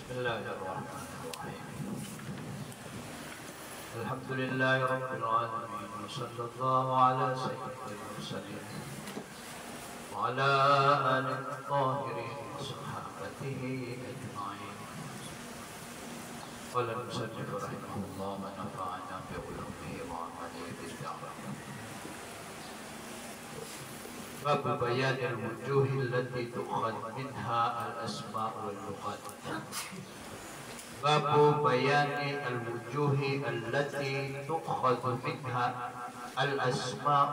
بسم الله الرحمن الرحيم. الحمد لله رب العالمين، وصلى الله على سيد المرسلين وعلى آله الطاهرين وصحابته أجمعين. قال المصنف رحمه الله ونفعنا بعلومه وعمله بالدعوة. باب بيان الوجوه التي تؤخذ منها الأسماء واللغات. باب بيان الوجوه التي تؤخذ منها الأسماء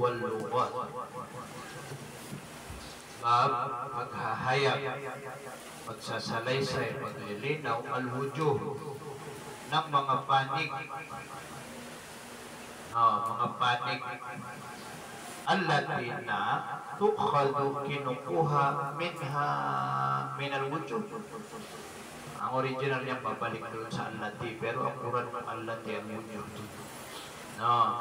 واللغات. Bab maghahayag, magsasalaysay, maglilinaw al-wujuh ng mga panig, mga panig allati na tukhadu kinukuha minha min al-wujuh. Ang original niya babalik doon sa allati, pero ang murad ng allati ang wujuh.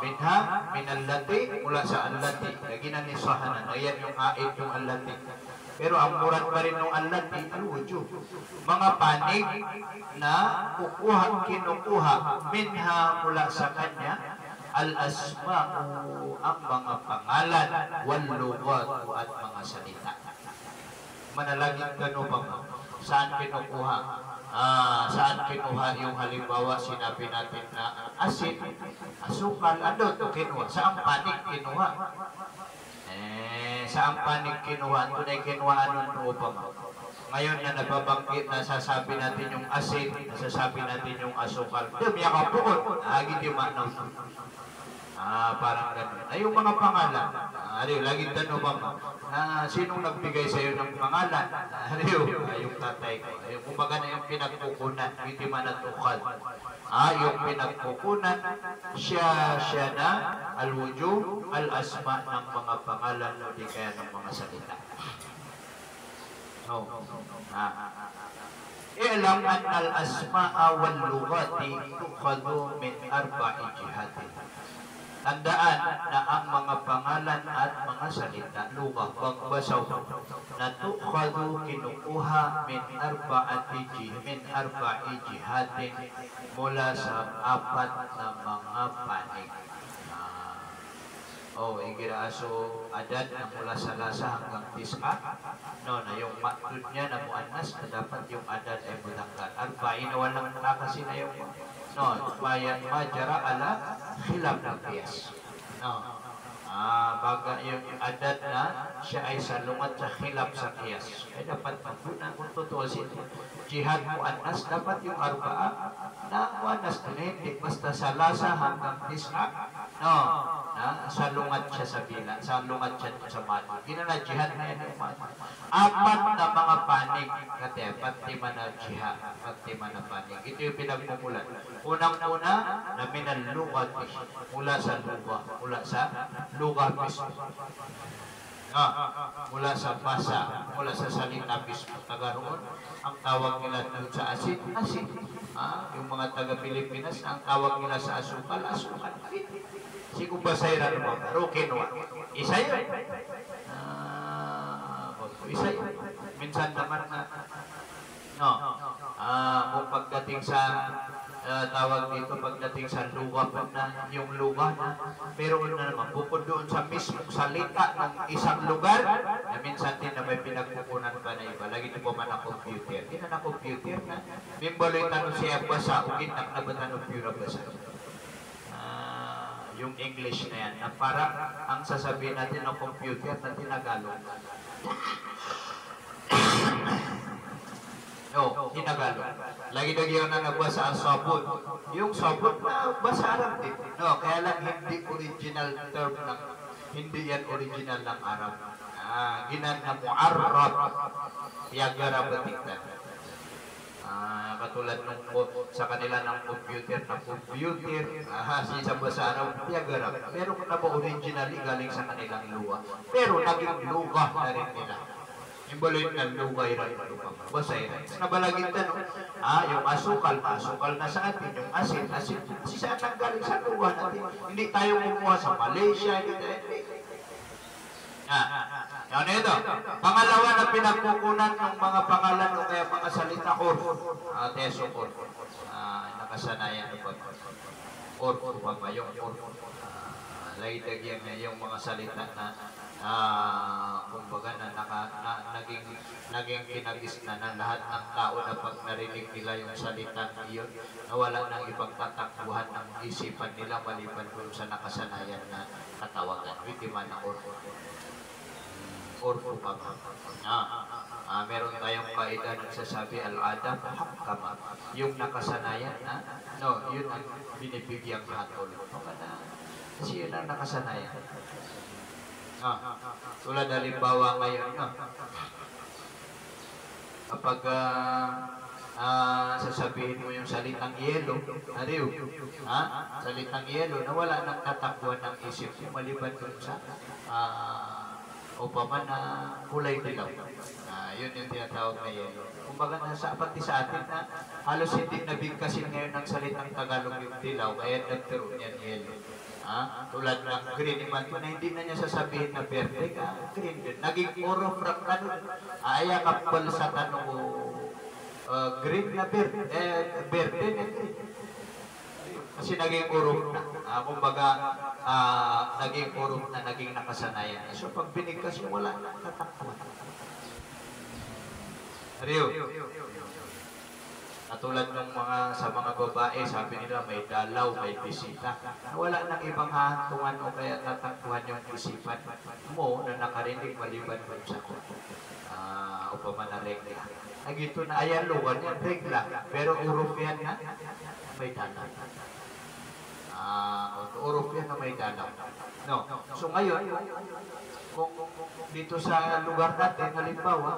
Minha min allati, mula sa allati, lagi na nisahanan, ayan yung aid yung allati, pero ang murad pa rin ng allati al-wujuh, mga panig na kinukuha minha, mula sa kanya, al-asma'u, ang mga pangalan, wal-lugat, at mga salita. Manalangin ka no ba? Saan kinukuha? Saan kinuha yung halimbawa sinabi natin na asin, asukal, ano ito kinuha? Saan panig kinuha? Saan panig kinuha? Ito na kinuha ano pa mo? Ngayon na nababanggit, nasasabi natin yung asin, nasasabi natin yung asukal. Ito, miya ka po, hindi manaw. Parang ganun. Ay, yung mga pangalan. Laging tanong ba mo? Sinong nagbigay sa iyo ng pangalan? Yung tatay ko. Kumbaga na yung pinagkukunan, hindi man natukad. Yung pinagkukunan, siya na al-wujuh, al-asma ng mga pangalan, o di kaya ng mga salita. I'lam an al-asma'a wal-lughati tukhadu min arba'i jihatin. Tandaan na ang mga pangalan at mga salita, lughah, pagbasaw, na tukhadu kinukuha min arba'i jihatin, mula sa apat na mga panig. Igiraaso adad na mula sa lasa hanggang tis'a, na yung matud niya na muannas, na dapat yung adad ay mudangkat. Arba'in na walang nakasi na yung bayan majara ala khilaf ng qiyas. Baga yung adad na siya ay salungat sa khilaf sa qiyas. Ay dapat magpuna kung tutusin. Jihad muannas, dapat yung arba'a na muannas na hindi basta sa lasa hanggang tis'a, salungat siya sa bilang, salungat siya sa mati. Ginala jihad na yan yung mati. Apat na mga panig, kati patima na jihad, patima na panig. Ito yung pinagmumulan. Unang-una na minal-lugat, mula sa lugat, mula sa lugat mismo. Mula sa basa, mula sa salita mismo. Tagaroon, ang tawag nila sa asin, asin. Yung mga taga-Pilipinas, ang tawag nila sa asukal, asukal. Sigo basayra naman, pero kinuha. Isa yun. Isa yun. Minsan naman na, kung pagdating sa tawag dito, pagdating sa lugar na, yung lugar na, pero na naman, bukod doon sa mismong salita ng isang lugar, na minsan din na may pinagkukunan pa na iba. Lagi ito po man ang computer. Hindi na computer na. Mimbaloy tanong siya basa, ugin na nabatanong pura basa. Yung English na yan, na parang ang sasabihin natin ng computer na tinagalog. Tinagalog. Lagi yun na nagbasa ang sabon. Yung sabon na basa Arab din. Kaya lang hindi original term ng, hindi yan original ng Arab. Ginan na mu'arrab, yagara batiktan. Katulad nung sa kanila ng computer na computer, sa basa Arab, piagarap. Pero kung na po originally galing sa kanilang luwa. Pero naging luwa na rin nila. Yung baloy na luway rin. Basay rin. Nabalagin ka, yung asukal na sa atin. Yung asin. Kasi saan ang galing sa luwa natin? Hindi tayo kumuha sa Malaysia. Yan ito. Pangalawa na pinagkukunan ng mga pangalan o kaya mga salita or teso or nakasanayan ng or yung laidag yung mga salita na kumbaga na naging kinagis na lahat ng tao na pag narinig nila yung salita iyon na wala nang ibang tatakbuhan ng isipan nila maliban doon sa nakasanayan na katawagan. Hindi man ang orfo pa meron tayong kaida nagsasabi al-adab hakama, yung nakasanayan na yun ang binibigyang hatol. Kasi yun ang nakasanayan. Tulad halimbawa ngayon, kapag sasabihin mo yung salitang yelo, salitang yelo na wala nang tatakbuhan ng isip mo maliban dun sa upaman na kulay dilaw. Yun yung tinatawag na yelo. Kumbaga pati sa atin na halos hindi nabigkasin ngayon ng salitang Tagalog yung dilaw, kaya nagkaroon yan yelo. Tulad ng green naman na hindi na niya sasabihin na verde green din. Naging puro fraktano. Aya kapal sa tanong ko, green na verde na green. Kasi naging urok na. Kumbaga, naging urok na, naging nakasanayan. So pag binigkas mo, wala na tatakbuhan. Rio. Katulad ng sa mga babae, sabi nila may dalaw, may bisita. Wala nang ibang hahantungan o kaya tatakbuhan yung isipan mo na nakarinig maliban mo sa upaman na regla. Ito na ayan luwan yan, regla. Pero urok yan na may dalaw. Urok yan na may dalaw. So ngayon, kung dito sa lugar natin, halimbawa,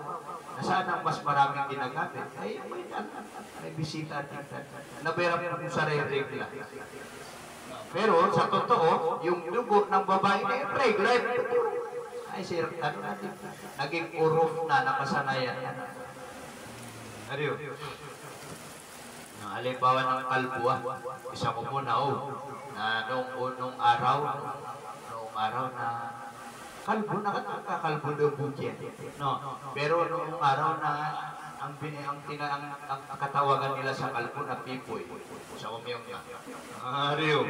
nasaan ang mas maraming ginagamit? Ay, may bisita dito. Naberap mo sa regla. Pero sa totoo, yung dugo ng babae na regla, ay sir, natin, naging urok na nakasanayan. Ariyo. Halimbawa ng kalbuwa, isa ko muna na noong araw na kalbo na kalbo daw bukyan. Pero noong araw na ang katawagan nila sa kalbo na pipoy. Sa umiyong Rio.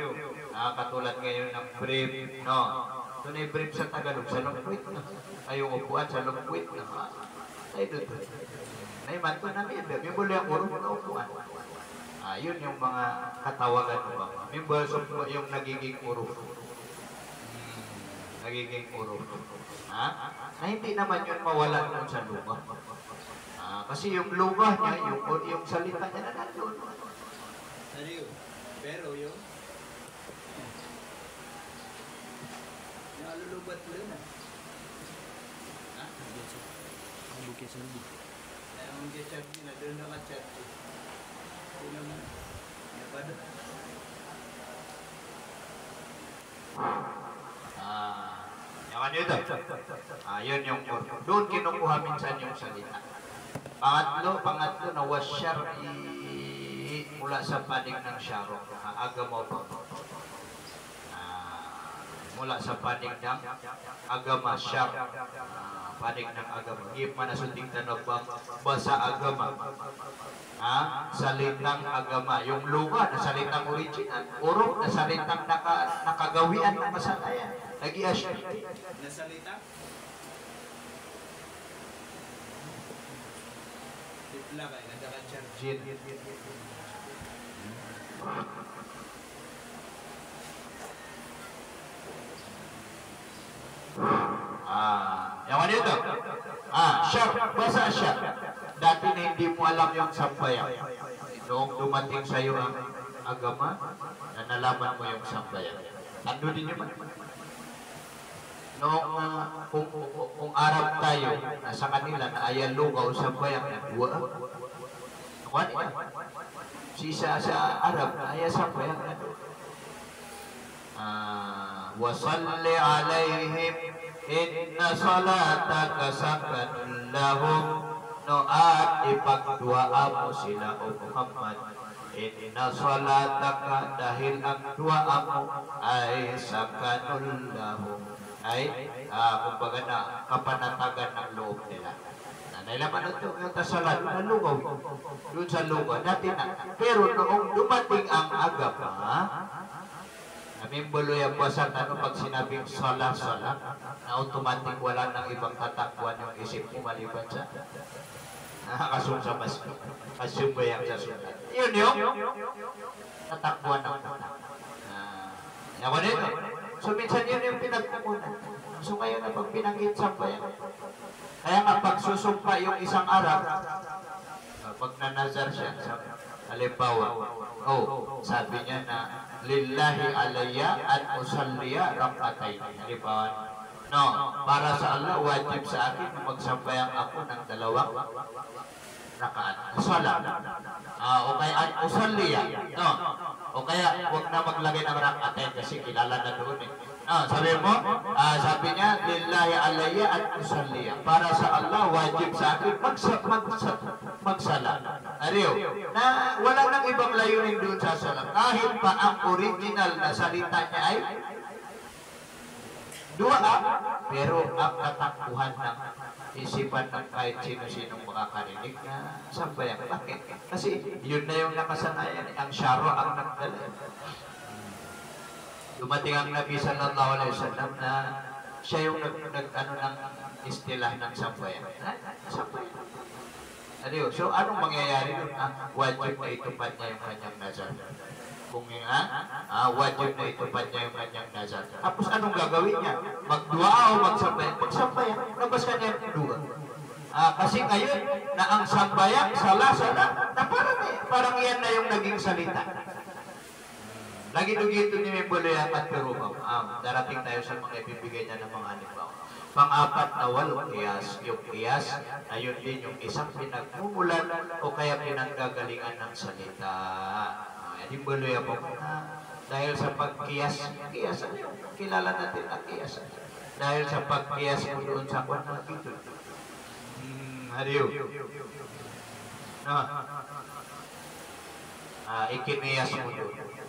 Katulad ngayon ng brief. Ito na yung brief sa Tagalog, sa lungkwit. Ay yung upuan sa lungkwit. Ay doon. Ay manto na may muli ang urong na upuan. Yun yung mga katawagan mo ba? Yung nagiging urong. Nagiging urong. Na hindi naman yun mawala doon sa lupa. Kasi yung lupa niya, yung salita niya na nandun. Pero yung nalulubat lang na. Ang bukit sa lubog. Ang bukit na doon na ka-chat. Ito naman. Yapado. Yaman yun ito. Yun yung doon kinukuha minsan yung salita. Pangatlo na wasyari mula sa panig ng syaro. Agamaw pa. Mula sa panig ng agama, syar. Panig ng agama. Ngip manasuting tanobang basa agama. Salitang agama. Yung luga na salitang original. Urok na salitang nakagawian ng masalayan. Nag-i-asya. Na salita? Tipla kayo, nagka-chat. Yang mana itu? Syar, bahasa syar. Dati na hindi mo alam yung sambayan. Noong dumating sa iyo ang agama, na nalaman mo yung sambayan. Ando din yun. Noong kung Arab tayo, sa kanila na ayan lugaw sambayan na dua. Sisa sa Arab na ayan sambayan na dua. Wasalli alaihim inna salataka sakanun lahum. At ipagduaa mo sila o Muhammad. Inna salataka dahil ang duaa mo ay sakanun lahum. ay kumbaga na kapanatagan ng loob nila. Nailaman ito yung tasalan, nalugaw doon sa lugaw, dati na. Pero noong dumating ang agama, namimbolo yung buwasan pag sinabing sala-sala, na automatic wala nang ibang tatakbuhan yung isip mo maliban sa nakakasun sa maski. Kasubayang sa sulat. Yun yung tatakbuhan ng tatak. Ako nito. So minsan yun yung pinagkukunan. So ngayon na pag pinanggit sa bayan. Kaya nga pag susumpa yung isang Arab, pag nanazar siya sa halimbawa, sabi niya na lillahi alayya at usalliya rak'atayn. Halimbawa, no, para sa Allah wajib sa akin na magsambayang ako ng 2 rakaat. Salat. O kaya at usalliya. No. O kaya huwag na maglagay ng rak'atayn kasi kilala na doon eh. Sabi mo, sabi niya, lillahi alayya at usalliya. Para sa Allah, wajib sa akin magsala. Ariyo, na wala nang ibang layunin doon sa salat. Kahit pa ang original na salita niya ay dua, pero ang tatakbuhan ng isipan ng kahit sino-sinong makakarinig na sambayang. Bakit? Kasi yun na yung nakasanayan. Ang syaro ang nagdala. Dumating ang Nabi sallallahu alaihi wasallam na siya yung nag-ano ng istilah ng sambayan. Sambayan. Adiyo. So anong mangyayari doon? Wajib na itupad niya yung kanyang nazar. Kung wajib na itupad niya yung kanyang nazar. Tapos anong gagawin niya? Magdua o magsambayan? Magsambayan. Labas ka niya yung dua. Kasi ngayon na ang sambayan, sala-sala, na parang yan na yung naging salita. Lagi dugito ni Membolea at Perubaw. Darating tayo sa mga ibibigay niya ng mga halimbawa. Pang-apat na 8 kiyas. Yung kiyas, ayun din yung isang pinagmumulan o kaya pinanggagalingan ng salita. Membolea po. Dahil sa pagkiyas, kilala natin ang kiyas. Dahil sa pagkiyas mo doon sa kwan na dito. Hariyo. Ikiniyas mo doon.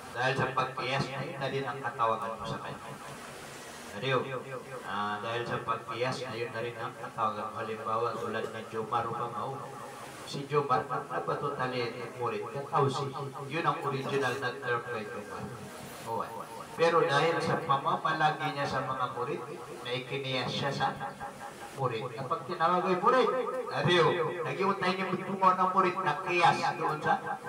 Dahil sa pagkiyas, na din ang katawagan mo sa kanya. Ariyo, dahil sa pagkiyas, ayun na rin ang katawagan. Halimbawa, tulad ng Jomar Ubangao. Si Jomar, napatutali murid. Kausi, yun ang original na term kay Jomar. Pero dahil sa pamapalagi niya sa mga murid, na ikiniyas siya sa murid. Kapag tinawag ay murid, ariyo, nag-iuntay niya magtungo ng murid na kiyas doon sa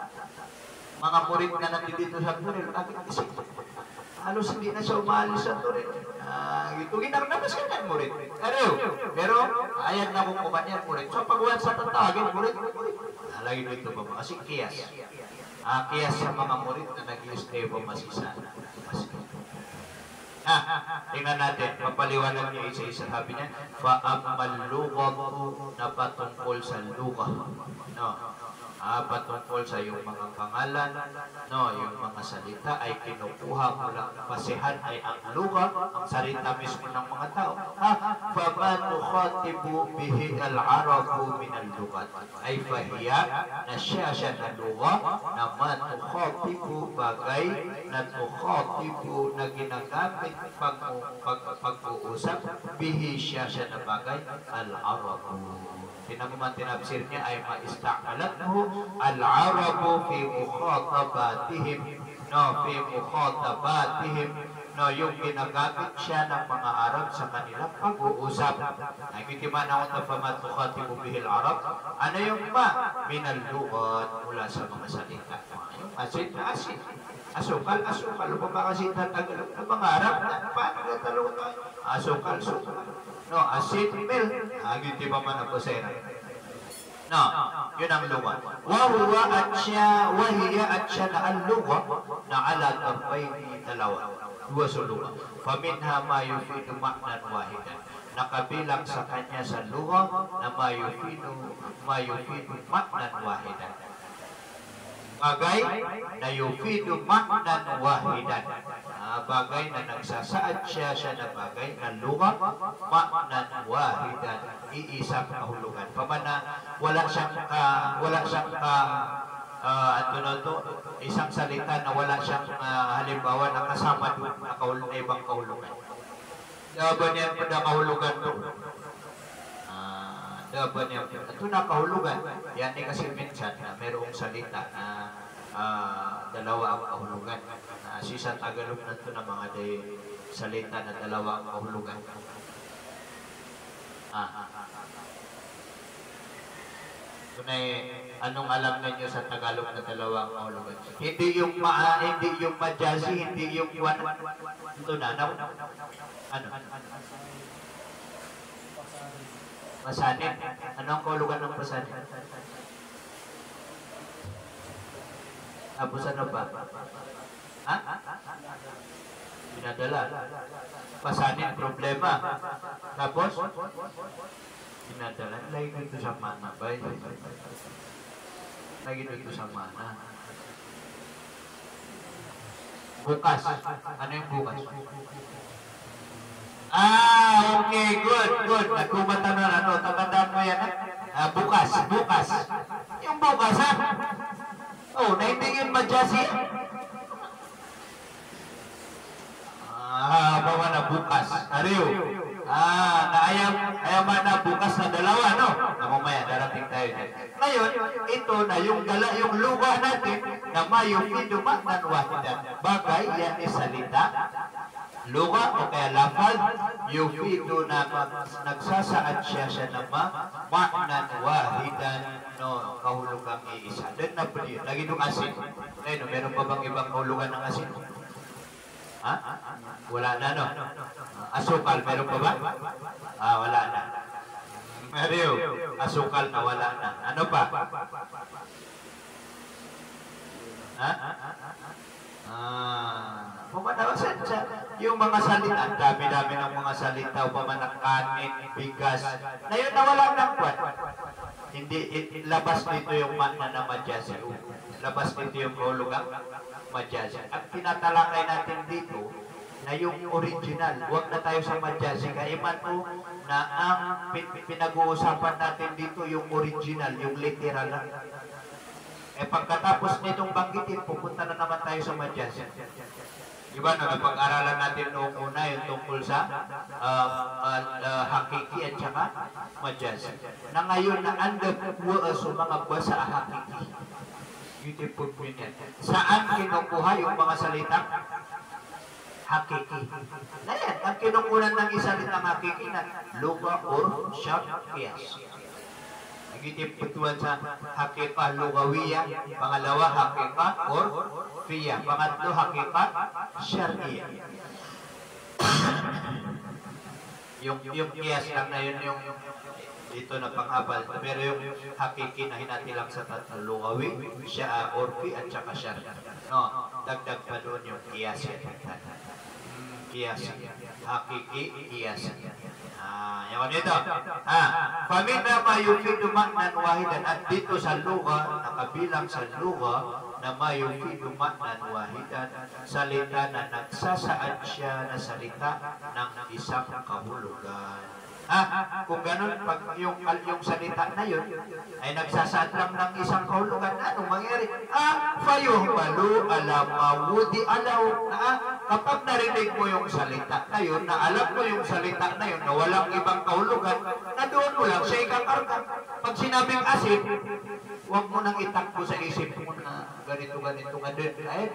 mga murid na nandito sa Turil. Halos hindi na siya umalis sa Turil. Ito ginarnabas ka niyan, murid. Pero ayan na kung kuman yan, murid. So pag sa tatawagin, murid. Lagi mo ito ba? Kasi kiyas. Kiyas sa mga murid na nag-i-stay pa masisa. Tingnan natin, papaliwanag niyo isa-isa. Sabi niya, fa'amal lugatu na patungkol sa lugah. Patungkol sa iyong mga pangalan, yung mga salita ay kinukuha mo lang. Pasihan ay ang luga, ang salita mismo ng mga tao. فَمَا تُخَاطِبُ بِهِ الْعَرَبُ مِنَ اللُّغَةِ ay fahiya na siya na luga na matukhatibu bagay na tukhatibu na ginagamit pag-uusap bihi siya na bagay al-Arabu. Pinamuman tinabsir niya ay maistakalathu al-Arabu fi mukhatabatihim fi mukhatabatihim yung ginagamit siya ng mga Arab sa kanilang pag-uusap. Ay kitiman na kung tafamatukhatibu bihil Arab, ano yung minal-lugat mula sa mga salita. Yung asin na asin. Asukal. Lumaba kasi tatagalo ng mga Arab na paano natalungan tayo? Asukal. Asin, mil. Hindi pa man nabasera. Yun ang luga. Wahuwa at siya, wahiya at siya na ang luga na ala tampay ni dalawa. Dua sa luga. Faminha ma yufidu maknan wahidan. Nakabilang sa kanya sa luga na ma yufidu maknan wahidan. Bagay na yufidu maknan wahidan. Bagay na nagsasaad siya na bagay na luga maknan wahidan. Iisang kahulugan. Pamana wala siyang isang salita na wala siyang halimbawa na kasama doon na ibang kahulugan. Daban yan pada kahulugan to. Daban yan. Ito na kahulugan. Yan eh kasi minsan na mayroong salita na dalawa ang kahulugan. Sa Tagalog na ito na mga salita na dalawa ang kahulugan. Ito na anong alam ninyo sa Tagalog na dalawa ang kahulugan? Hindi yung majazi, hindi yung ito na, ano? Pasanin. Ano ang kahulugan ng pasanin? Tapos ano ba? Ha? Pinadala. Pasanin, problema. Tapos? Pinadala. Lagi dito sa mana. Lagi dito sa mana. Bukas. Ano yung bukas? Okay. Good. Nagkumata na ano. Tatandaan mo yan. Bukas. Yung bukas, ha? Oh, naitingin madyasi. Bawa na bukas. Ariyo. Ayaw na bukas na dalawa, no? Mamaya, darating tayo dyan. Ngayon, ito na yung luga natin na mayufiduman ng wahidan. Bagay, yan is salita. Luga o kaya lafal, yufidu na nagsasaad siya na ma'nan wahidan, no, kahulugang iisa. Then na po yun, lagi nung asin. Ngayon, meron pa bang ibang kahulugan ng asin? Ha? Wala na, no? Asukal, meron pa ba? Wala na. Mario, asukal na wala na. Ano pa? Ha? Pumanawasan siya. Yung mga salita, dami-dami ng mga salita, upaman ng kanin, bigas, na yun nawala ng kwan. Hindi, labas dito yung mana na madyasi. Labas dito yung kahulugang madyasi. Ang tinatalakay natin dito, na yung original, huwag na tayo sa madyasi. Kaiman mo na ang pinag-uusapan natin dito yung original, yung literal lang. Pagkatapos nitong banggitin, pupunta na naman tayo sa madyasi. Diba, napag-aralan natin noong una yung tungkol sa hakiki at saka madyasi. Na ngayon na andap sa mga basa hakiki. Beautiful po yan. Saan kinukuha yung mga salitang hakiki? Na yan, ang kinukunan ng isalitang hakiki na luga or shart kiyas. Nagitiputuan sa hakika lugawiya, pangalawa hakika or fiya, pangatlo hakika syariya. yung kiyas lang na yun yung dito na pang-abal, pero yung hakiki na hinatilang sa tatlo lugawi, siya orfi at saka syariya. No, dagdag pa doon yung kiyas. Kiyas, hakiki, kiyas. Yawan ito. Pamina mayufidu maknan wahidan, at dito sa luga, nakabilang sa luga na mayufidu maknan wahidan, salita na nagsasaad siya na salita ng isang kahulugan. Kung ganun, pag yung salita na yun ay nagsasaad lang ng isang kahulugan, anong mangyari? Fayuhbalu alamawudi alaw. Kapag narinig mo yung salita na yun, na alam mo yung salita na yun, na walang ibang kahulugan, na doon mo lang siya ikakarga. Pag sinabing asin, huwag mo nang itakbo sa isip mo na ganito ka din. Ay,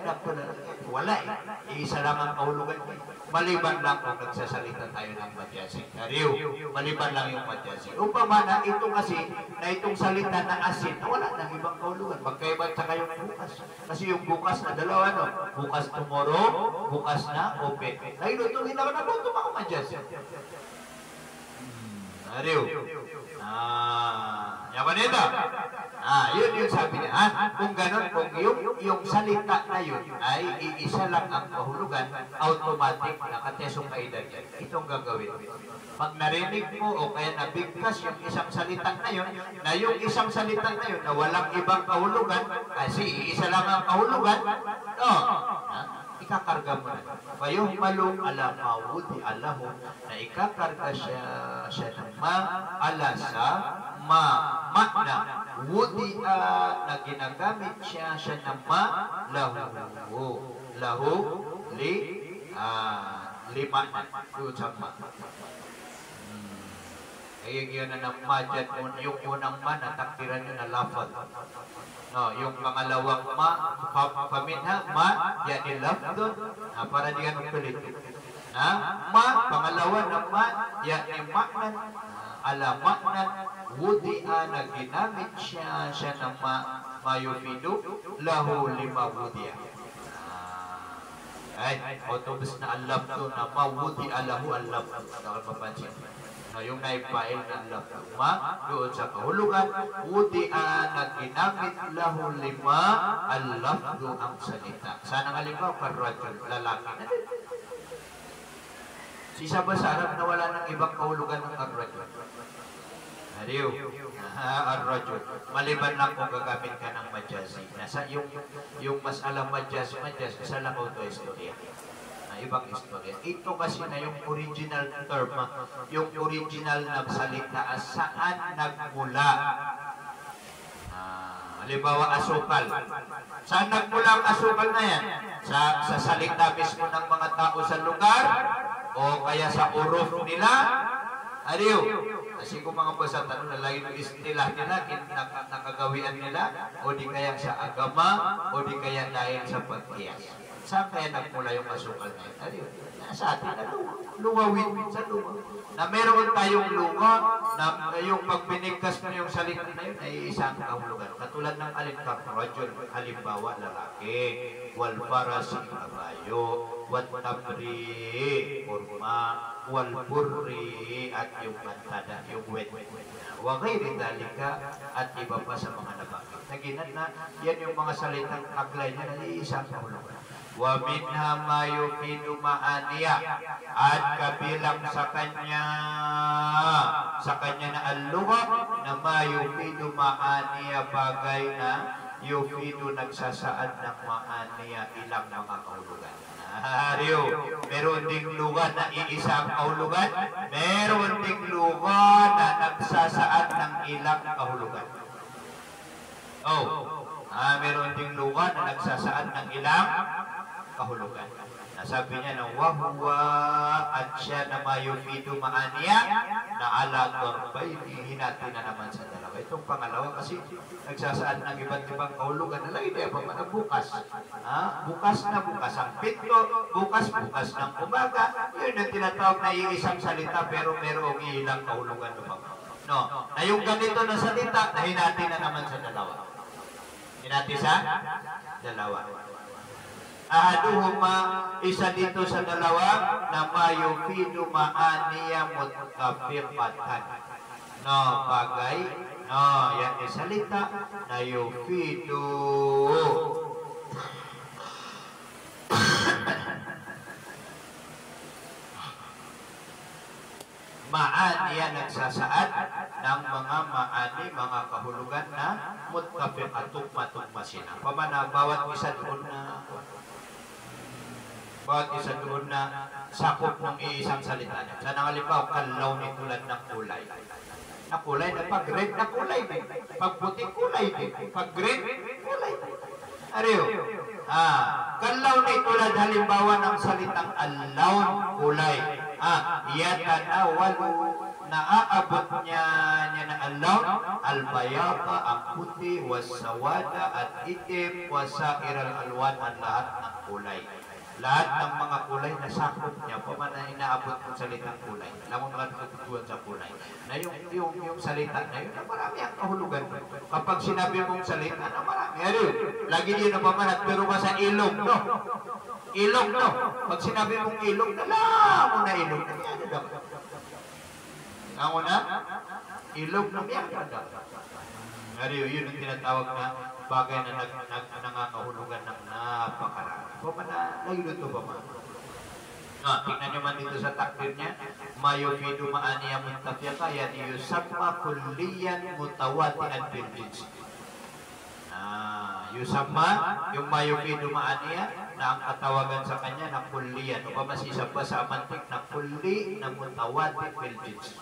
wala eh. Iisa lang ang kahulugan. Maliban lang kung nagsasalita tayo ng madyasi. Ariyo, maliban lang yung madyasi. Upama na ito kasi, na itong salita na asin, wala nang ibang kahulugan. Magkaiba sa kayong bukas. Kasi yung bukas na dalawa, no? Bukas tomorrow, bukas na open. Dahil ito, hindi naman nabuto mga madyasi. Ariyo. Yaman ito. Yun yung sabi niya. Kung gano'n, kung yung salita na yun ay iisa lang ang kahulugan, automatic nakatesong kaedad yan. Itong gagawin. Pag narinig mo o kaya nabigkas yung isang salita na yun, na yung isang salita na yun na walang ibang kahulugan, kasi iisa lang ang kahulugan, ikakarga mo na. Kayong malong ala mawudi alahu, na ikakarga siya ng ala sa makna wudi na ginagamit siya ng lahu li lima na. Doon sa ma. Kaya yun na ng ma dyan, yung unang ma, nataktiran nyo na lafad. No, yung pangalawang ma, paminha, ma, yan ilafdon, para di ka magpilit. Ma, pangalawa na ma, yan imaknan, alamaknan, wudi'a na ginamit siya na mayufido, lahu lima wudi'a. Ay, otobus na alabdo na mawudi'a lahu alabdo. Nakapapansin. Yung naipail ng lafuma doon sa kahulugan, wudi'a na ginamit lahu lima al-lafdu ang salita. Sana nga lima, karrajul, lalaki na din. Si Saba sa Arab na wala ng ibang kahulugan ng ar-rajul. Hariyo, ar-rajul. Maliban lang kung gagamit ka ng majazi. Nasa yung mas alam majaz, isa lang auto istorya. Ibang istorya. Ito kasi na yung original term, yung original na salita, saan nagmula. Halimbawa, asukal. Saan nagmula ang asukal na yan? Sa salita mismo ng mga tao sa lugar? O kaya sa uruf nila? Ariyo. Kasi kung mga basa tanong na lagi ng istilah nila, nakagawian nila, o di kaya sa agama, o di kaya dahil sa pagkiyas. Saan kaya nagmula yung asukal na yun? Ariyo. Sa atin na lungawin sa lunga. Na meron tayong lunga, na yung pagbinigkas mo yung salita na yun, ay isang kahulugan. Katulad ng alin-karrajul, halimbawa lalaki, wal farasi kabayo, wal tabri, kurma, wal burri, at yung mantada, yung wet. Wagay rin dalika at iba pa sa mga nabanggit. Naginat na, yan yung mga salitang aglay niya na isang kahulugan. Wa minha ma yufidu ma'aniya, at kabilang sa kanya na al-lugha na ma yufidu ma'aniya, bagay na yufidu nagsasaad ng ma'aniya, ilang mga kahulugan. Hariyo, meron ding lugha na iisang kahulugan, meron ding lugha na nagsasaad ng ilang kahulugan. Meron ding lugha na nagsasaad ng ilang kahulugan. Nasabi niya na wahuwa at siya na mayufidu ma'aniya na ala dorbayni, hinati na naman sa dalawa. Itong pangalawa kasi nagsasaad ng iba't ibang kahulugan na lagi na pa bukas. Bukas na bukas ang pinto, bukas ng umaga. Yun ang tinatawag na iisang salita pero merong ilang kahulugan na na yung ganito na salita na hinati na naman sa dalawa. Hinati sa dalawa. Ahaduhuma, isa dito sa dalawa na mayufidu ma'aniya mutkafiqatan. Bagay, yan yung salita na yufidu ma'aniya, nagsasaad ng mga ma'ani, mga kahulugan na mutkafiqatuk matukmasina. Pamana, bawat isa doon na sakop ng iisang salita niya. Sa nangalimbaw, kalaw ni tulad ng kulay. Na kulay na pag-red na kulay din. Pag-puti kulay din. Pag-green, kulay din. Ariyo. Kalaw ni tulad halimbawa ng salitang alawn, kulay. Yatanawalu, naaabot niya na alawn, albayata, ang puti, wasawada, at itim, wasair al-alwan, ang lahat ng kulay. Lahat ng mga kulay na sakop niya, pamana inaabot ng salitang kulay. Alam mo naman natutuwan sa kulay. Na yung salita na yun, na marami ang kahulugan. Kapag sinabi mong salita na marami, lagi din na pamanat, pero ka sa ilog, no? Ilog, no? Pag sinabi mong ilog, alam mo na ilog. Yan na daw. Ako na? Ilog na yan na daw. Yun ang tinatawag na bagay na nangakahulugan ng napakarami. Pamana, nagiluto pa man. Tingnan nyo man dito sa takdir niya, mayufidu ma'aniya muntafiyaka, yan yusapma kulliyan mutawatian biljins. Yusapma, yung mayufidu ma'aniya, na ang katawagan sa kanya na kulliyan. O pa masisap pa sa amantik na kulli na mutawati biljins.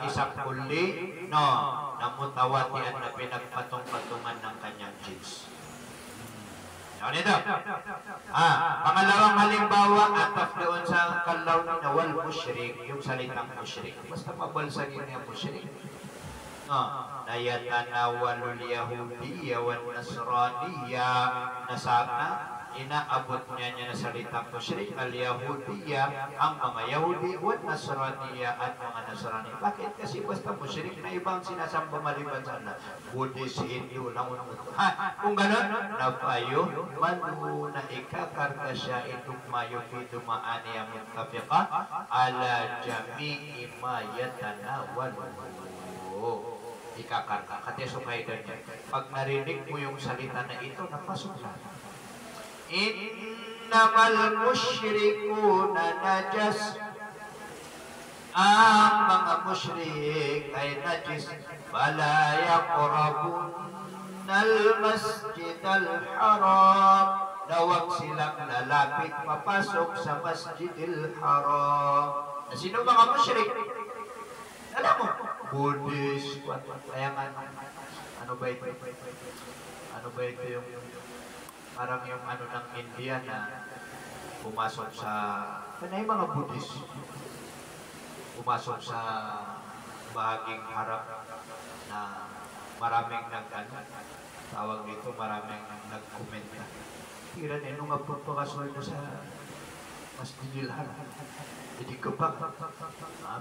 Isang kulli, na mutawatian na pinagpatong-patungan ng kanyang jins. Ano nito? Pangalawang halimbawa, ataf doon sa kalaw na wal mushrik, yung salitang mushrik. Basta mabalsagin niya mushrik. Na yatanawalul Yahudiyya wan Nasraniyya, nasana inaabot niya na salitang musyrik al-Yahudiyya, ang mga Yahudi wan Nasraniyya at mga Nasrani. Bakit? Kasi basta musyrik na ibang sinasamba maliban sa Allah. Buddhist, Hindu, langon mo. Kung gano'n, nafayo, manu na ikakarga siya itong mayo fito maani ang mutafiqa ala jami'i ma yatanawal. Ikakarga. Katiso kayo niya. Pag narinig mo yung salita na ito, napasok na. Innamal musyrikuna najas. Ang mga musyrik ay najis. Fala yaqrabunal masjidal haram. Nawag silang lalapit papasok sa masjidil haram. Na sino mga musyrik? Alam mo, Buddhist, kaya nga, ano ba ito? Ano ba ito yung parang yung ano ng India na pumasok sa, ano yung mga Buddhist? Pumasok sa bahaging harap na maraming tawag dito, maraming nag-komenta. Tira na nung pagpakaswal ko sa Masjidil Haram. Jadi kebak,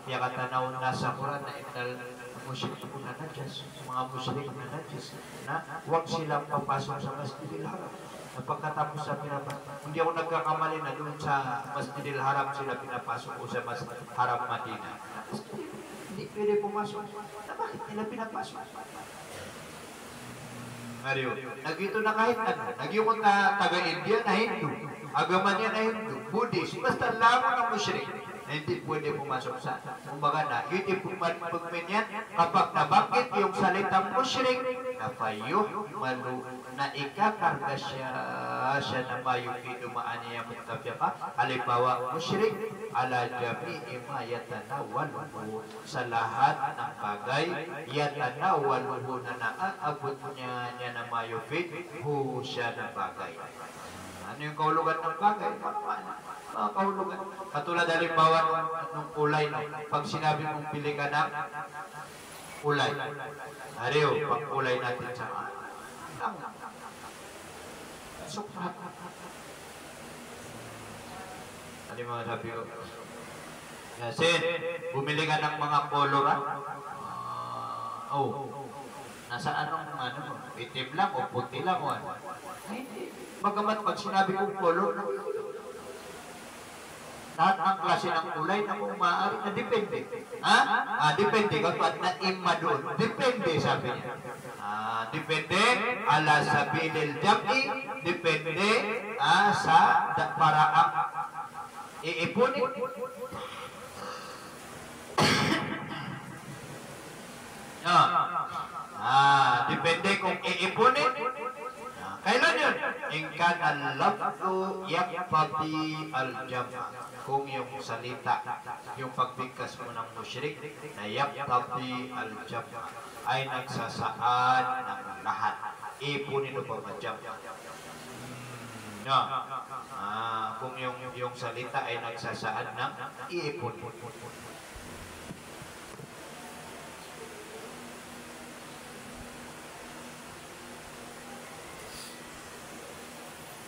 pihak tanaw nasa Quran na inal musyrik na najis, mga musyrik na najis, na huwag silang papasok sa Masjidil Haram. Pagkatapos sa pinapas, hindi ako nagkakamali na doon sa Masjidil Haram sila pinapasok o sa Masjidil Haram Madina. Hindi pwede pumasok. Na bakit nila pinapasok? Mario, nagito na kahit ano, nagyumot na taga-India na Hindu, agaman niya na Hindu, Buddhist, basta lamang ng musyrik na hindi pwede pumasok sa, kumbaga na, hindi pagminyan kapag nabanggit yung salitang musyrik, na payo, malu, na ikakarga siya na mayukido maaniya mutafiqa, halimbawa musyrik, ala jami'i ma yatanawaluhu, sa lahat ng bagay, yatanawaluhu na naaabot niya na mayufid, siya na bagay. Ano yung kahulugan ng bagay? Mga kahulugan. Katulad halimbawa ng kulay, pag sinabi mong pili ka ng kulay, ariyo, pag kulay natin sa sukrat. Ano yung mga sabi ko? Yasin, bumili ka ng mga kolor, nasa anong itim lang o puti lang o ano? Ay, hindi. Bagamat pag sinabi kong color, lahat ng klase ng kulay na kung maaari na depende. Depende. Kapag na-imma doon, depende sabi niya. Depende ala sabilil jam'i, depende sa paraang iipunin. Depende kung iipunin. Kailan yun? Ingka nalabdo yakpati al-jama. Kung yung salita, yung pagbigkas mo ng musyrik, na yakpati al-jama, ay nagsasaad ng lahat. Ipunin mo pa ma-jama. Kung yung salita ay nagsasaad ng iipon.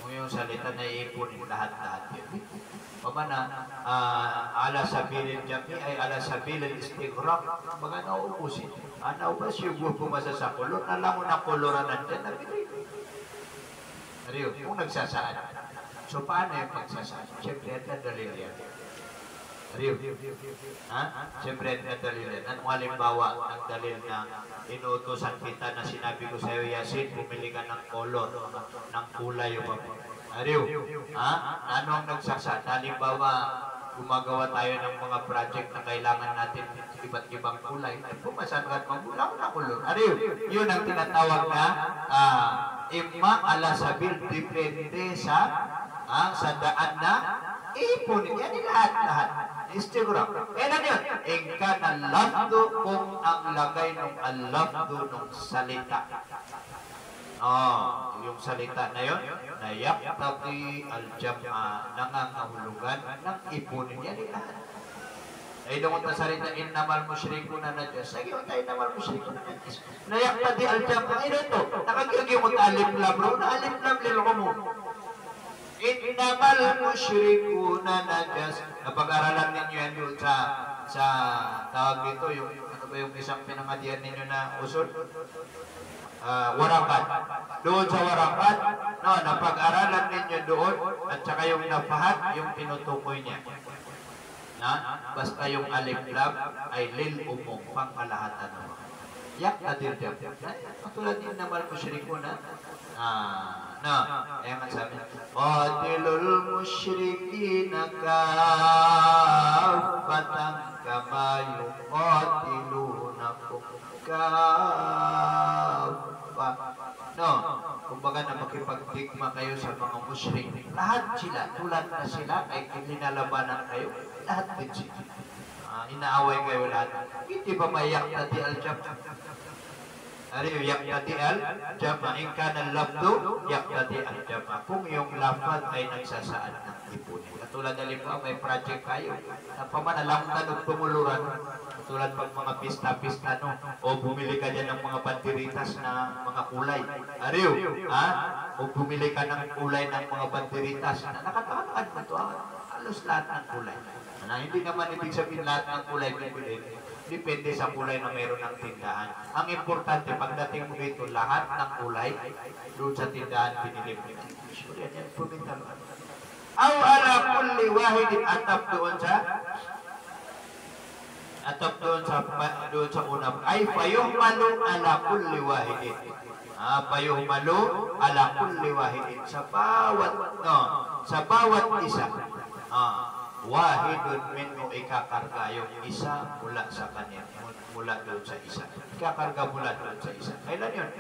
Yung salita na iipunin lahat-lahat yun. Pamana, ala sabilil jami ay ala sabilil istighraq. Baga nauubusin. Naubas yung buko sa kulor. Alam mo na koloran nandyan na pinili. Ariyo, kung nagsasaan. So paano yung pagsasaan? Siyempre, at nadalil yan. Ariyo. Siyempre, at nadalil yan. Anong halimbawa ang dalil na inuutosan kita na sinabi ko sa iyo, Yasin, bumili ka ng kolor, ng kulay o pa. Ariyo, ano ang nagsasad? Halimbawa, gumagawa tayo ng mga project na kailangan natin iba't ibang kulay. Pumasan ka at magula ko na kolor. Ariyo, yun ang tinatawag na imma ala sabil, depende sa daan na ipunin. Yan lahat-lahat. Istighraq. Kailan yun? Ingka na lafdo kung ang lagay ng al-lafdo ng salita Yung salita na yun, na yaqtadi al-jam'a, nangangahulugan ng ipunin niya nila. Ay doon ta salita innamal musyrikuna najas. Sige, innamal musyrikuna najas. Na yaqtadi al-jam'a, ay ito, nakagiging mo alif lam, bro, na alif lam lil umum. Innamal musyrikuna najas. Napag-aralan ninyo yan doon sa tawag dito, yung ano ba yung isang pinangadian ninyo na usod? Warakat. Doon sa warakat, no, napag-aralan ninyo doon, at saka yung nafahat, yung tinutukoy niya. Na, basta yung alif lam ay lil umum, pangkalahatan naman. Yak nadir jam. Katulad din naman musyrikuna. Ayan nga sabi. Qatilul musyrikina kaffatan kama yuqatilunakum kaffa. No, kumbaga na makipagdigma kayo sa mga musyrik. Lahat sila, tulad na sila, ay kinilalabanan kayo. Lahat din sila. Inaaway kayo lahat. Hindi ba may yaqtadi al-jam'a? Ano yung yaqtadi al-jam'a? In kana al-lafdu, yaqtadi al-jam'a. Kung yung lafad ay nagsasaad ng ipunin. Katulad na limba, may project kayo. Na pamanalamtan o tumuluran. Katulad pag mga pista-pista, no? O bumili ka dyan ng mga banderitas na mga kulay. Ariyo, o bumili ka ng kulay ng mga banderitas na nakatakaan mo ito. Halos lahat ng kulay. Hindi naman ibig sabihin lahat ng kulay bibili. Depende sa kulay na meron ng tindahan. Ang importante, pagdating mo dito, lahat ng kulay doon sa tindahan binili mo. Sure yan, yan pumintal. Aw ala kulli wahidin atap doon sa una. Ay payuhmalu ala kulli wahidin. Payuhmalu ala kulli wahidin. Sa bawat isa. Wahidun minhu ikakarga yung isa mula sa kanya, mula doon sa isa. Ikakarga mula doon sa isa. Kailan yun?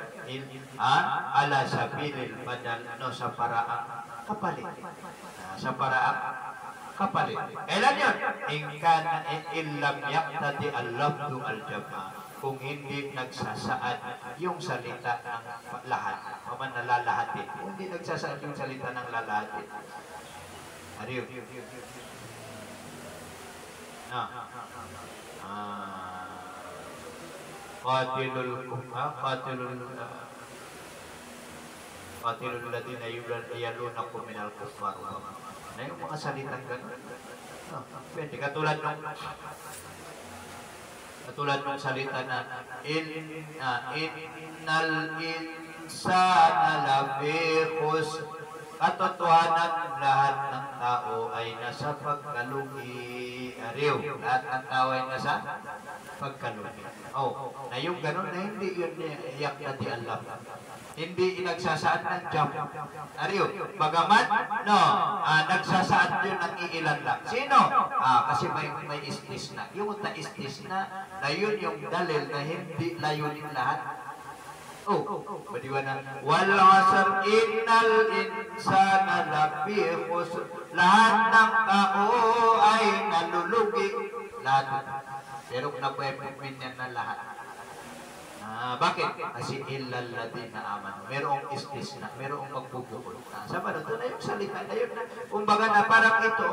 Ala sabilil badal, no, sa paraang kapalit. Sa paraang kapalit. Kailan yun? Illam yaqtadi al-lafdu al-jam'a. Kung hindi nagsasaad yung salita ng lahat, paman nalalahatin. Kung hindi nagsasaad yung salita ng lalahatin. Ariyo. Qatilul ladina yalunakum minal kuffar. Na yung mga salitang gano'n. Pwede katulad ng salita na innal insana lafi khusr. Katotohanan lahat ng tao ay nasa pagkalugi. Ariyo, lahat ng tao ay nasa pagkalugi. Na yung ganun na hindi yun yaqtadi Allah. Hindi nagsasaad ng jam. Ariyo, bagaman, no, nagsasaad yun ng iilan lang. Sino? Kasi may istis na. Yung na istis na yun yung dalil na hindi layunin lahat. Badiwana. Wal 'asr innal insana lafi khusr. Lahat ng tao ay nalulugi. Lahat. Pero kung napuepin yan na lahat. Bakit? Kasi illal ladina amanu. Merong istisna, merong magbubukol. Sama na ito na yung salita na yun. Kumbaga na parang ito,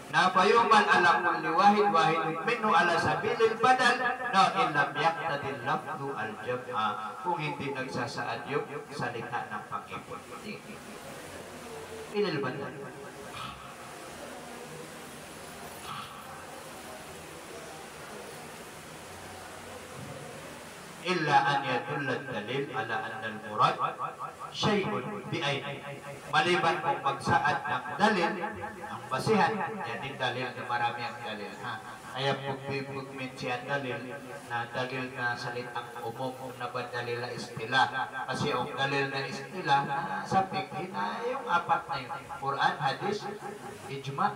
na payuman ala kulli wahid minhu ala sabilil badal, no, illam yaqtadil lafdu al-jam'a. Kung hindi nagsasaad yung salita ng pag-ipon. Ilal badal. Illa an yadulla dalil ala anna al-murad syai'un bi'ain. Maliban kung magsaad ng dalil, ang basihan, yan din dalil na marami ang dalil. Kaya pagpipugmin siya dalil na salitang umum na ba dalil na istila. Kasi ang dalil na istila, sa fikhi na yung apat na yun. Quran, hadis, ijma,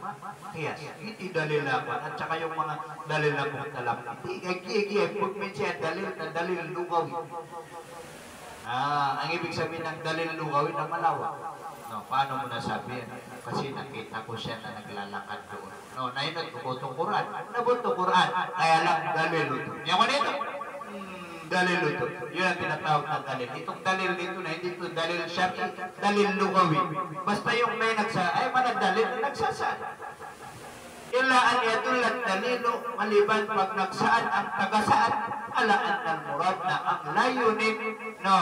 qiyas. Hindi dalil na pa. At saka yung mga dalil na muhtalaf. Hindi, pugmin siya dalil na dalil lugawi. Ang ibig sabihin ng dalil lugawi na malawak. No, paano mo nasabi yan? Kasi nakita ko siya na naglalakad doon. No, na yun, nagbuto Quran. Nabuto Quran. Kaya lang dalil ito. Yan ko nito. dalil ito. Yun ang tinatawag na dalil. Itong dalil dito na hindi ito dalil syar'i, dalil lugawi. Basta yung may ay manadalil na nagsasaad. Illa an yadullat dalilu maliban pag nagsaad ang tagasaad ala annal murad na ang layunin no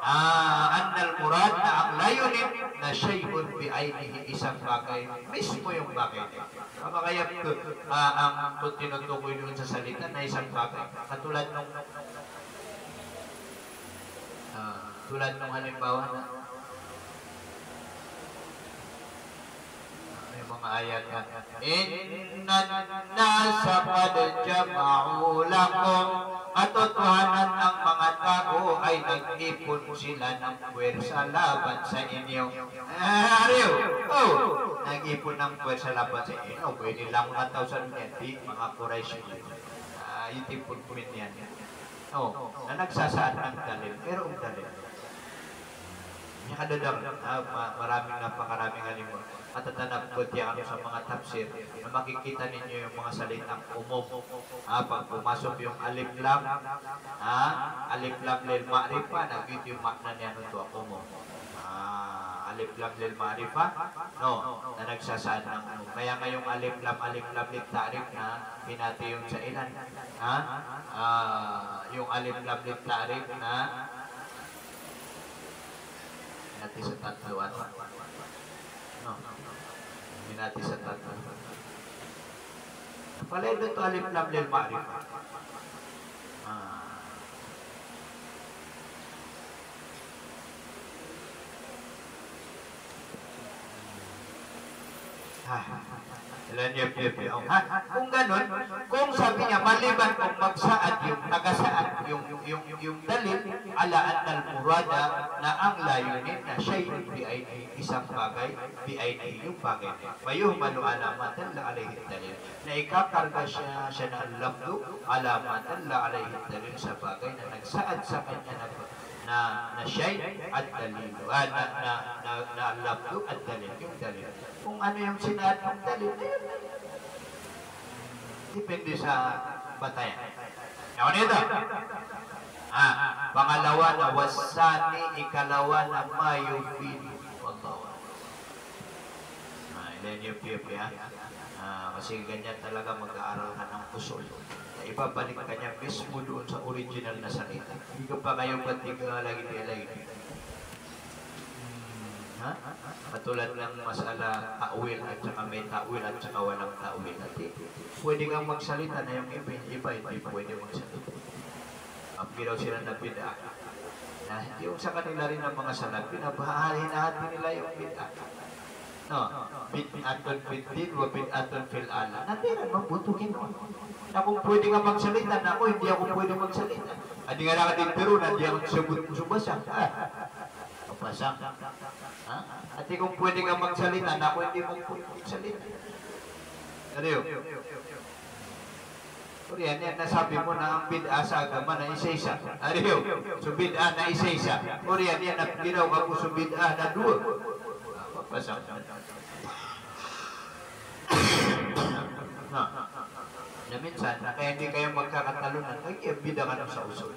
annal murad na ang layunin na syai'un bi ainihi isang bagay mismo yung bagay kaya ang tinutukoy doon sa salita na isang bagay katulad nung halimbawa na mga ayat na inna nasa qad jama'u lakum katotohanan ang mga tao ay nag-ipon sila ng puwersa laban sa inyo. Nag-ipon ng puwersa laban sa inyo. Pwede lang 1,000 yan. Mga Quraysh. Itipon ko yan. Na nagsasaad ng dalil. Pero ang dalil. Kadadang maraming napakaraming halimbawa at tatanapod yan sa mga tafsir na makikita ninyo yung mga salitang umum pag pumasok yung alif lam lil ma'rifa nagit yung makna niya nito umum alif lam lil ma'rifa na nagsasaad ng kaya ngayong alif lam lil ta'rif na hinati yung sa ilan yung alif lam lil ta'rif na minati sa tatlo minati sa tatlo palay dito alif lam lil ma'rifa ilan yung kung ganun, kung sabi niya maliban kung magsaad yung tagasaad yung dalil ala annal murada na ang layunin na syai'un bi ainihi isang bagay bi ainihi yung bagay mayuhmalu alamatan la alayhi dalil na ikakarga siya na al-lafdu alamatan la alayhi dalil sa bagay na nagsaad sa kanya na syai' at dalil na al-lafdu at dalil yung dalil kung ano yung sinaad ng dalil depende sa batayan. Yawan ito. Pangalawa na wasani, ikalawa na mayufid. Wallahu. Ilan yung pipi kasi ganyan talaga mag-aaral ka ng usul. Ibabalik ka niya mismo doon sa original na salita. Hindi ka pa kayo pati ka lagi. Katulad ng masala ta'wil at saka may ta'wil at saka walang ta'wil. Pwede kang magsalita na yung iba hindi pwede magsalita. Ginaw sila na bid'a. Yung sa kanila rin ng mga salap, pinabahali-hati nila yung bid'a. Bid'atun fid din wa bid'atun fil ala. Natira, mabutukin mo. Na kung pwede kang magsalita na ako, hindi ako pwede magsalita. Hindi nga nakating pero na hindi ako subasa. Pasang. At kung pwede kang magsalita, na ako hindi mo pwede magsalita. Ano yan, nasabi mo na ang bid'a sa agama na isa-isa. Ano so bid'a na isa-isa. Yan, ginaw ka po sa bid'a na dua. Pasang. Na minsan, kaya hindi kayo magkakatalunan, kaya bid'a ka sa usul.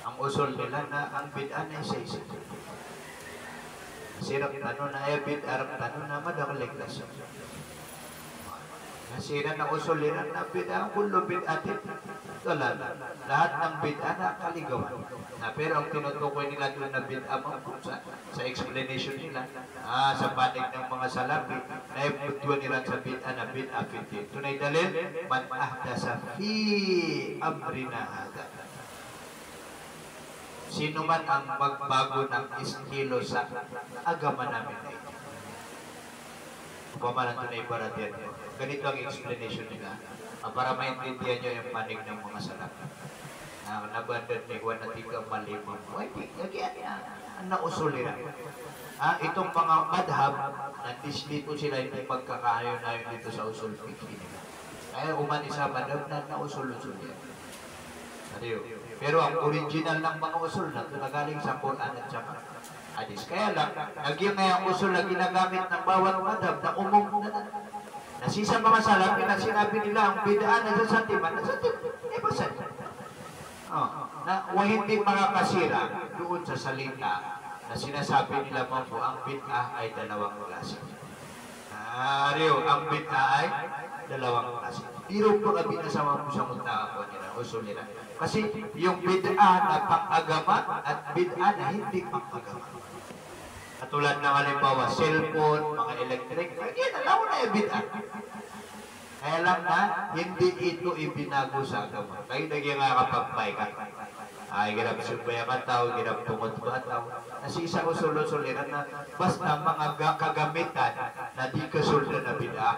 Ang usul nila na ang bid'a na isa-isa. Sirap tanong na bid'a tanong na madakaligtas. Nasira na usul nila na bid'a ang kullo bid'atin. Tulad, lahat ng bid'a na kaligawan. Pero ang tinutukoy nila doon na bid'a sa explanation nila, sa panig ng mga salapi, na ibutwa nila sa bid'a na bid'a fitin. Tunay dalil, man ahdasa fi amrina hada. Sino man ang magbago ng estilo sa agama namin na ito. Pamalan ito na ibarat yan. Ganito ang explanation nila para maintindihan nyo yung panig ng mga salap. Nabandad ni Juan na tiga malimang. Ang nausul nila. Itong mga madhab, nandito sila hindi magkakahayon-ayon dito sa usul fikhi nila. Kaya umanisa madhab na nausul-usul yan. Pero ang original ng mga usul na ito nagaling sa Quran at saka hadis. Kaya lang, nagyang ngayang usul na ginagamit ng bawat madhab na umum na nasisa mga salap, na sinabi nila ang bid'a na sa satiman, basa. na hindi makakasira doon sa salita na sinasabi nila mo po ang bid'ah ay dalawang klase. Ang bid'ah ay dalawang klase. Diro po kami nasama mo sa munta ako nila, uso nila. Kasi yung bid'ah na pang-agama at bid'ah na hindi pang-agama. Katulad ng halimbawa, cellphone, mga electric, yan, alam mo na yung bid'ah. Kaya lang na, hindi ito ibinago sa agama. Kayo naging nakakapagpay ka. Ay, ginap sumbaya ka tao, ginap tungod ba tao. Nasisa ko sulod-suliran na basta mga kagamitan na di kasulda na bid'ah.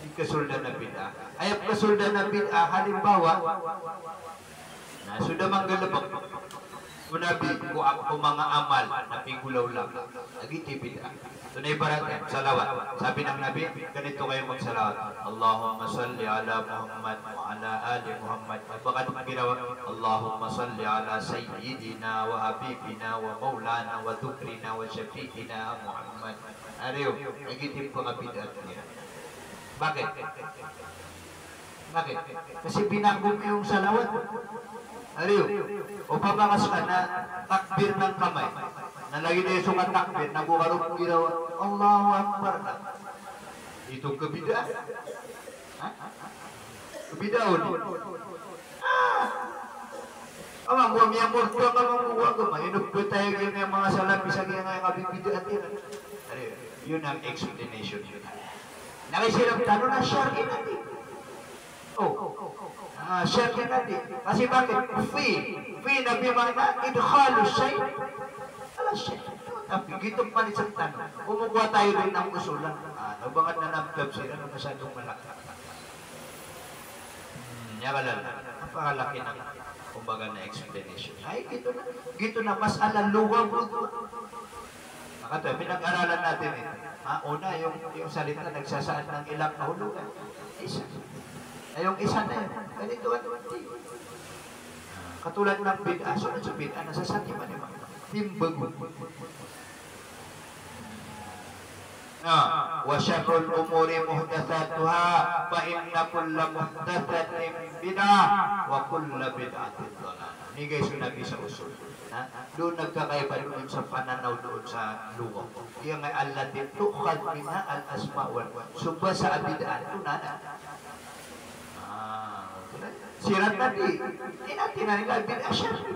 Di kasulda na bid'ah. Ay, kasulda na bid'ah, halimbawa, na sudah manggalabang Munabi ko ako mga amal na pigulaw lang. Nagiti bid'ah. Tunay barat yan, salawat. Sabi ng Nabi, ganito kayo magsalawat. Allahumma salli ala Muhammad wa ala ali Muhammad. Bakit ginawa? Allahumma salli ala Sayyidina wa Habibina wa Maulana wa Dukrina wa Syafiqina Muhammad. Ariyo, nagiti po nga bid'ah niya. Bakit? Bakit? Kasi binagong yung salawat. Ariyo, o pabakas ka na takbir ng kamay. Nalagi na yung sungat takbir, nabukarong ginawa, Allahu Akbar na. Itong kabida. Ha? Kabida o di? Amang buwang yung murto ka mamuha ko. Mainog po tayo yung mga salapi sa nga kabibida at yun. Ariyo, yun ang explanation yun. Nakisirap tanong na syarkin natin. Syarkin natin. Kasi bakit? Fee na bimana, idhalu shay. Ala shay. Tapi gitong palit sa tanong. Umukuha tayo rin ng usulan. Nabangat na nabdab sila na masyadong malaki. Yakalala. Napakalaki ng kumbaga na explanation. Ay, gito na mas alaluwag mo. Nakatayo, pinag-aralan natin ito. Una, yung salita nagsasaan ng ilang kahulugan. Isa. Ay, yung isa na yun. Ganito at katulad ng bid'ah, sunod sa bid'ah, nasasati man yung timbag. Wa syarrul umuri muhdatsatuha fa inna kulla muhdatsatin bid'ah wa kulla bid'atin dhalalah. Ni guys yung nabi sa usul. Doon nagkakaiba doon sa pananaw doon sa luwa. Yung ay allati tukhad minha al-asma wal subha sa bid'ah tunana. Sirat tadi, inati na nila bid'ah syar'i.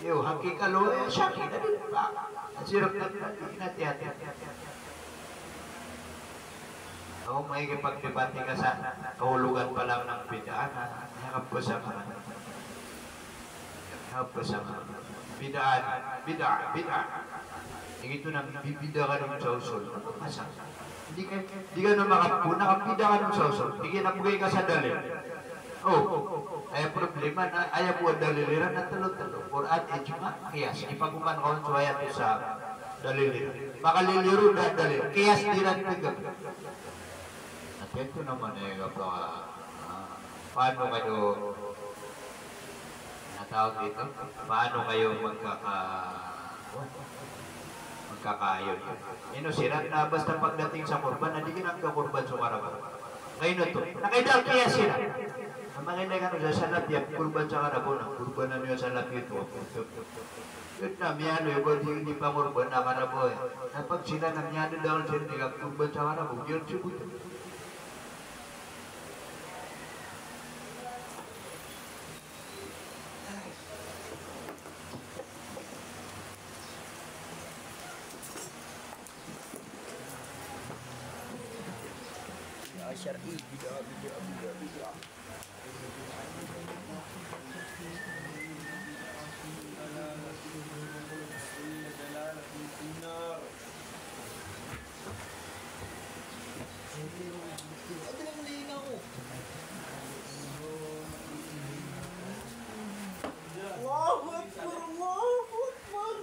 Yo, hakikalo syar'i tadi. Sirat tadi, inati-hati. May kipagdebate ka sa kahulugan pa lang ng bid'ah na harap ko sa mga. Harap ko sa mga. Bid'ah. Ito nang bibida ka ng sa usul. Masa? Hindi ka na nakapida ka ng sa usul. Hindi ka nabugay ka sa dalil. Ay problema na ayaw po daliliran na talo-talo. Quran, ijma, kiyas. Ipaguman ko ang suwaya ito sa daliliran. Makaliliro na dalil. Kiyas diran tigap. At ito naman eh, paano kayo natawag dito? Paano kayo magkakaayod? Sirat na basta pagdating sa kurban, hindi ka nagkakurban sa karaban. Ngayon na ito. Nakaidal kiyas sila. Ang mga ka nung sa salap yan, kurban sa karabon, ang kurban na niyo sa salap ito. Yun na, miyano, yung hindi pa kurban na karabo eh. Kapag sila na miyano daw sila, hindi ka kurban sa karabo, yun siya. Syar'i, bid'ah. Allahu Akbar, Allahu Akbar.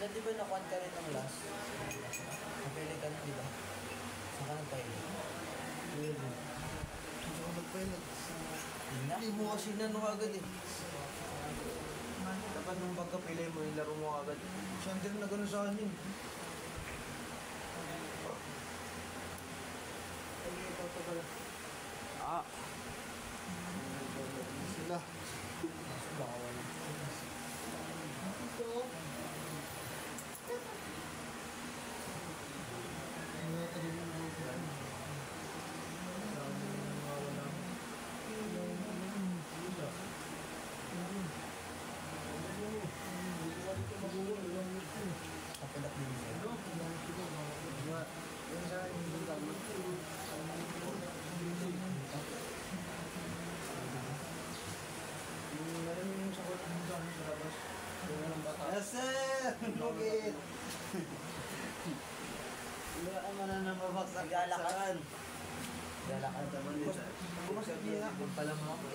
Di ba nakuha ka rin ng last? Napili ka na, di ba? Saan ka nagpili? Hindi ako nagpili. mo kasi na ano agad eh. Dapat nung pagkapili mo, yung laro mo agad. Siya din na gano'n sa akin yun. Ah. Sila. Bawal. Kapilak din siya. Yung sa hindi tama. Meron yung sa labas. Yes, sir! Lugit! Wala ka man na mabaksak. Galakan. Galakan naman din sa... Bukas hindi na. Palang ako.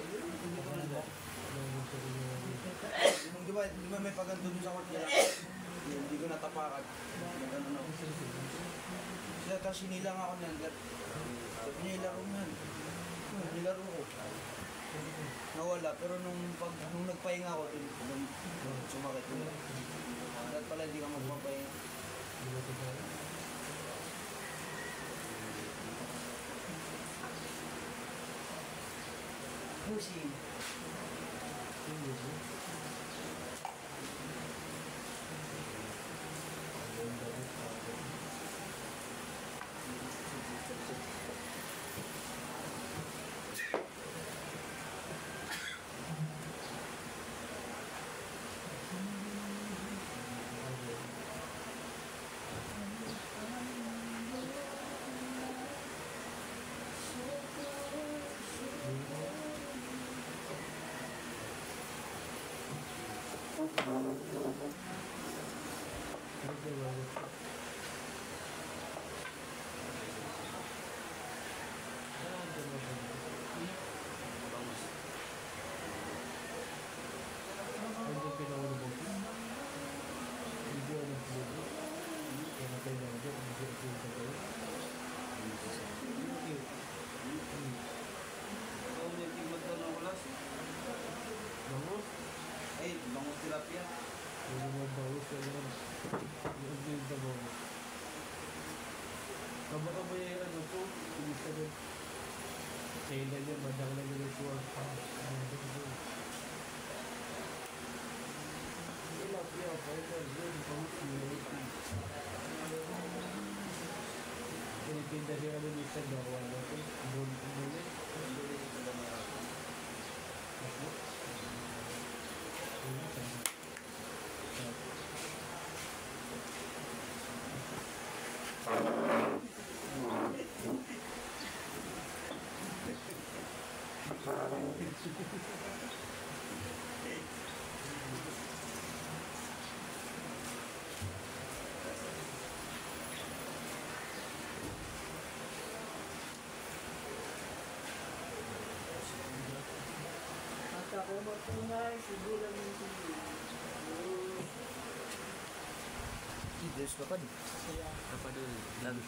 Di ba may paganto dun sa kwarto? Hindi ko natapakan. Nagano ako. Sila tapos sinilang ako niyan. Sabi niya ilaro mo yan. Nilaro ko. Nawala, pero nung nagpahinga ako, sumakit ko. Dahil pala hindi ka magpapahinga. Pushing. Bangus tilapia. Bangus yan. Yung bangus. Kaba-kaba yung ano po, ibig sabihin. Kailan niya, madang na nila po ang tilapia, kailan yun, bangus yun. Pinitinda siya ano yung isang gawa na ito. Bulit. Ako matungay, siguro lang yung siguro. Idris pa pa di. Kaya, Kapadul, love